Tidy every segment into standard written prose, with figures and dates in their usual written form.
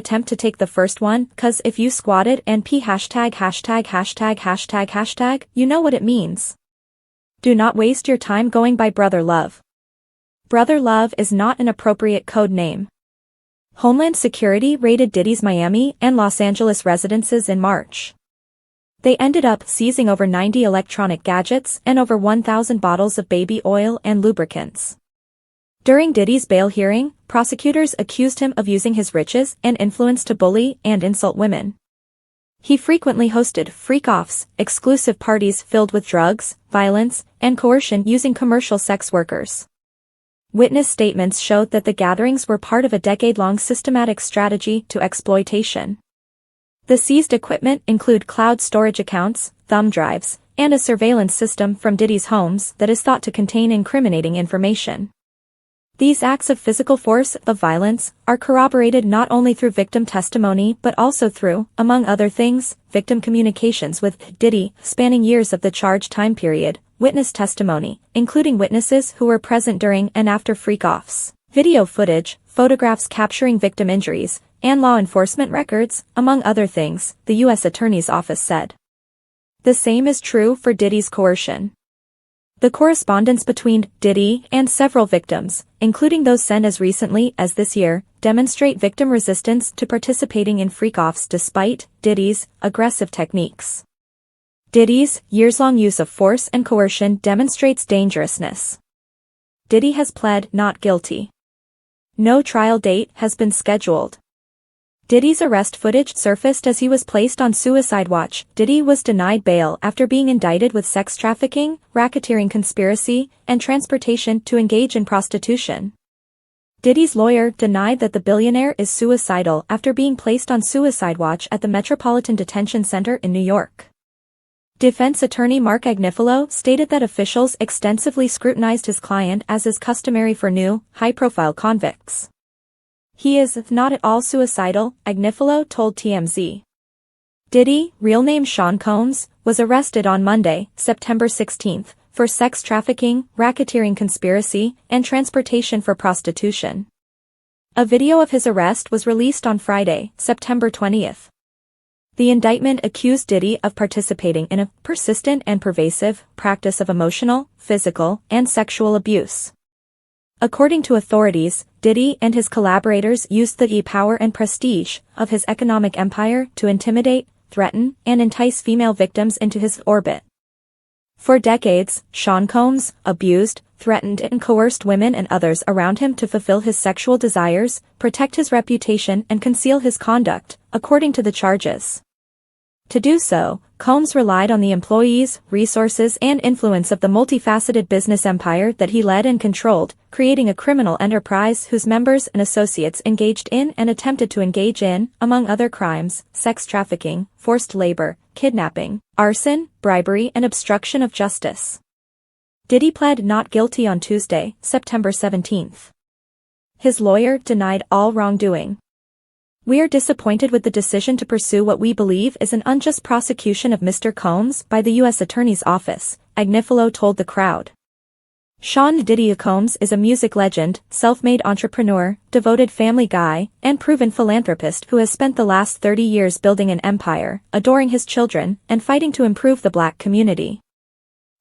attempt to take the first one, cause if you squatted and p hashtag hashtag hashtag hashtag hashtag, you know what it means. Do not waste your time going by Brother Love. Brother Love is not an appropriate code name. Homeland Security raided Diddy's Miami and Los Angeles residences in March. They ended up seizing over 90 electronic gadgets and over 1,000 bottles of baby oil and lubricants. During Diddy's bail hearing, prosecutors accused him of using his riches and influence to bully and insult women. He frequently hosted freak-offs, exclusive parties filled with drugs, violence, and coercion using commercial sex workers. Witness statements showed that the gatherings were part of a decade-long systematic strategy to exploitation. The seized equipment include cloud storage accounts, thumb drives, and a surveillance system from Diddy's homes that is thought to contain incriminating information. These acts of physical force of violence are corroborated not only through victim testimony but also through, among other things, victim communications with Diddy spanning years of the charged time period, witness testimony, including witnesses who were present during and after freak-offs, video footage, photographs capturing victim injuries, and law enforcement records, among other things, the U.S. Attorney's Office said. The same is true for Diddy's coercion. The correspondence between Diddy and several victims, including those sent as recently as this year, demonstrate victim resistance to participating in freak-offs despite Diddy's aggressive techniques. Diddy's years-long use of force and coercion demonstrates dangerousness. Diddy has pled not guilty. No trial date has been scheduled. Diddy's arrest footage surfaced as he was placed on suicide watch. Diddy was denied bail after being indicted with sex trafficking, racketeering conspiracy, and transportation to engage in prostitution. Diddy's lawyer denied that the billionaire is suicidal after being placed on suicide watch at the Metropolitan Detention Center in New York. Defense attorney Mark Agnifilo stated that officials extensively scrutinized his client as is customary for new, high-profile convicts. He is not at all suicidal, Agnifilo told TMZ. Diddy, real name Sean Combs, was arrested on Monday, September 16, for sex trafficking, racketeering conspiracy, and transportation for prostitution. A video of his arrest was released on Friday, September 20. The indictment accused Diddy of participating in a persistent and pervasive practice of emotional, physical, and sexual abuse. According to authorities, Diddy and his collaborators used the power and prestige of his economic empire to intimidate, threaten, and entice female victims into his orbit. For decades, Sean Combs abused, threatened and coerced women and others around him to fulfill his sexual desires, protect his reputation and conceal his conduct, according to the charges. To do so, Combs relied on the employees, resources and influence of the multifaceted business empire that he led and controlled, creating a criminal enterprise whose members and associates engaged in and attempted to engage in, among other crimes, sex trafficking, forced labor, kidnapping, arson, bribery and obstruction of justice. Diddy pled not guilty on Tuesday, September 17. His lawyer denied all wrongdoing. "We are disappointed with the decision to pursue what we believe is an unjust prosecution of Mr. Combs by the U.S. Attorney's Office," Agnifilo told the crowd. Sean Diddy Combs is a music legend, self-made entrepreneur, devoted family guy, and proven philanthropist who has spent the last 30 years building an empire, adoring his children, and fighting to improve the black community.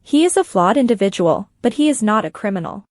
He is a flawed individual, but he is not a criminal.